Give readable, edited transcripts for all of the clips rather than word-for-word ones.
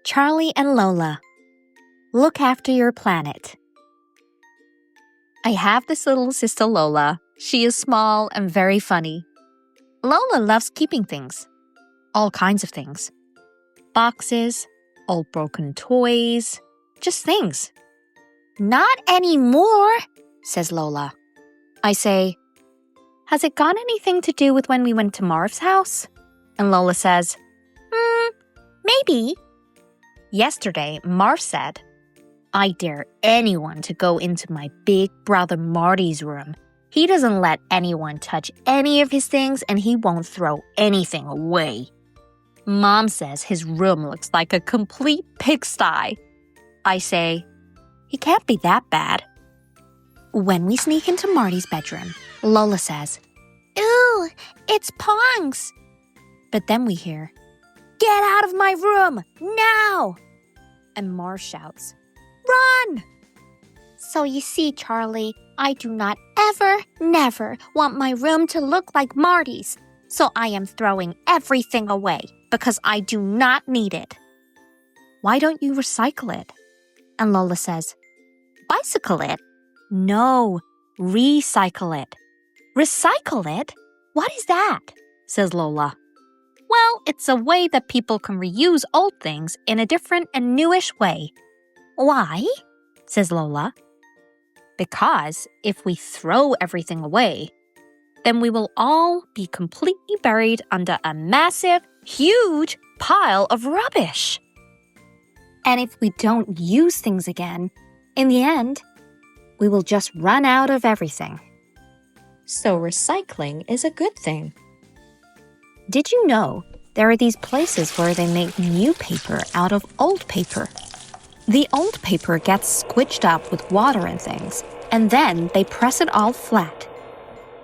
Charlie and Lola. Look after your planet. I have this little sister Lola. She is small and very funny. Lola loves keeping things. All kinds of things. Boxes, old broken toys, just things. Not anymore, says Lola. I say, has it got anything to do with when we went to Marv's house? And Lola says, maybe. Yesterday, Marv said, I dare anyone to go into my big brother Marty's room. He doesn't let anyone touch any of his things and he won't throw anything away. Mom says his room looks like a complete pigsty. I say, he can't be that bad. When we sneak into Marty's bedroom, Lola says, Ooh, it's Pongs. But then we hear, Get out of my room, now! And Marv shouts, Run! So you see, Charlie, I do not ever, never want my room to look like Marty's. So I am throwing everything away because I do not need it. Why don't you recycle it? And Lola says, Bicycle it? No, recycle it. Recycle it? What is that? Says Lola. Well, it's a way that people can reuse old things in a different and newish way. Why? Says Lola. Because if we throw everything away, then we will all be completely buried under a massive, huge pile of rubbish. And if we don't use things again, in the end, we will just run out of everything. So recycling is a good thing. Did you know there are these places where they make new paper out of old paper? The old paper gets squished up with water and things, and then they press it all flat.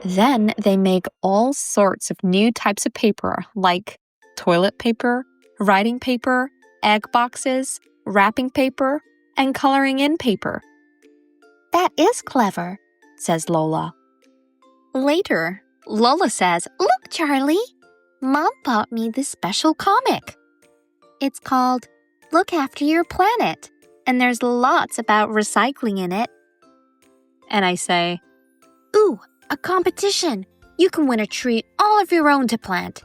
Then they make all sorts of new types of paper like toilet paper, writing paper, egg boxes, wrapping paper, and coloring in paper. That is clever, says Lola. Later, Lola says, Look, Charlie, Mom bought me this special comic. It's called Look After Your Planet, and there's lots about recycling in it. And I say, Ooh, a competition. You can win a tree all of your own to plant.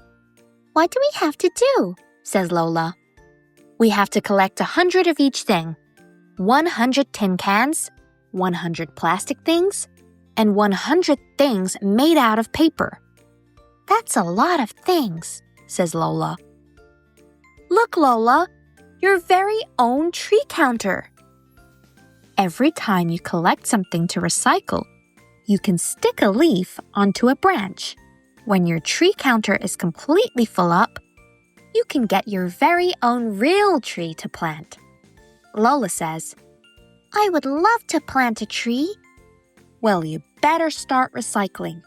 What do we have to do? Says Lola. We have to collect 100 of each thing. 100 tin cans, 100 plastic things, and 100 things made out of paper. That's a lot of things, says Lola. Look, Lola, your very own tree counter. Every time you collect something to recycle, you can stick a leaf onto a branch. When your tree counter is completely full up, you can get your very own real tree to plant. Lola says, I would love to plant a tree. Well, you better start recycling.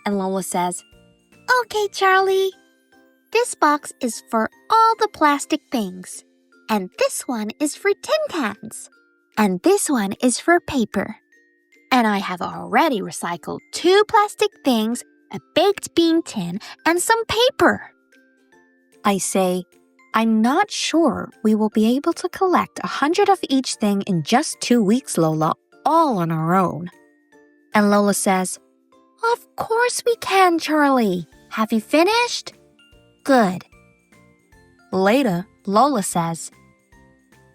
And Lola says, Okay, Charlie. This box is for all the plastic things. And this one is for tin cans. And this one is for paper. And I have already recycled 2 plastic things, a baked bean tin, and some paper. I say, I'm not sure we will be able to collect 100 of each thing in just 2 weeks, Lola, all on our own. And Lola says, Of course we can, Charlie. Have you finished? Good. Later, Lola says,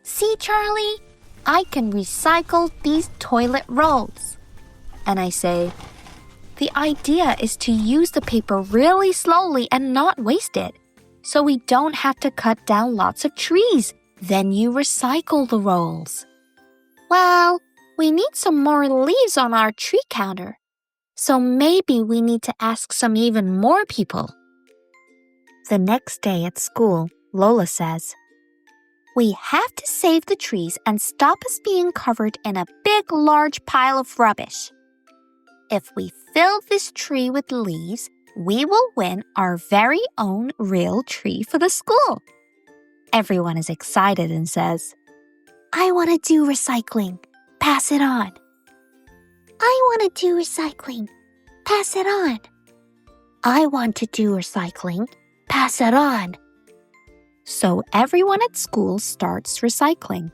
See, Charlie, I can recycle these toilet rolls. And I say, the idea is to use the paper really slowly and not waste it, so we don't have to cut down lots of trees. Then you recycle the rolls. Well, we need some more leaves on our tree counter, so maybe we need to ask some even more people. The next day at school, Lola says, We have to save the trees and stop us being covered in a big, large pile of rubbish. If we fill this tree with leaves, we will win our very own real tree for the school. Everyone is excited and says, I want to do recycling. Pass it on. I want to do recycling. Pass it on. I want to do recycling. Pass it on. So everyone at school starts recycling.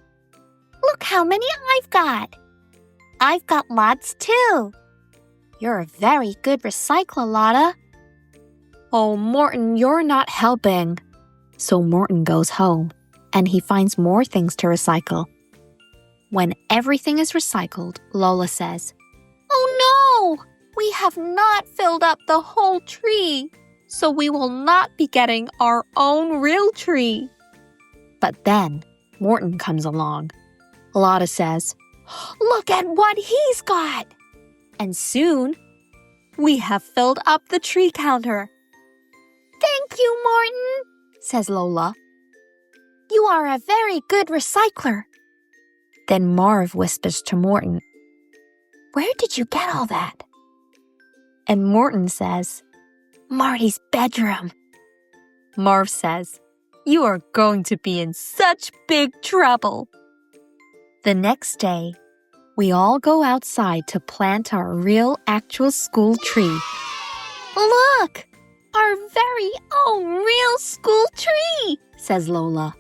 Look how many I've got. I've got lots too. You're a very good recycler, Lotta. Oh, Morton, you're not helping. So Morton goes home, and he finds more things to recycle. When everything is recycled, Lola says, "Oh no! We have not filled up the whole tree, so we will not be getting our own real tree." But then Morton comes along. Lotta says, "Look at what he's got!" And soon, we have filled up the tree counter. "Thank you, Morton," says Lola. "You are a very good recycler." Then Marv whispers to Morton, "Where did you get all that?" And Morton says, "Marty's bedroom." Marv says, "You are going to be in such big trouble." The next day, we all go outside to plant our real actual school tree. "Look! Our very own real school tree," says Lola.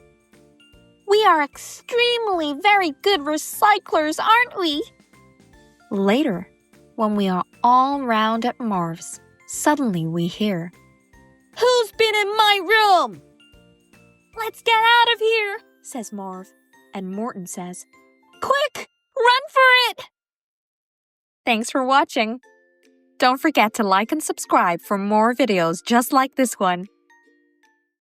"We are extremely very good recyclers, aren't we?" Later, when we are all round at Marv's, suddenly we hear, "Who's been in my room?" "Let's get out of here," says Marv. And Morton says, "Quick, run for it!" Thanks for watching. Don't forget to like and subscribe for more videos just like this one.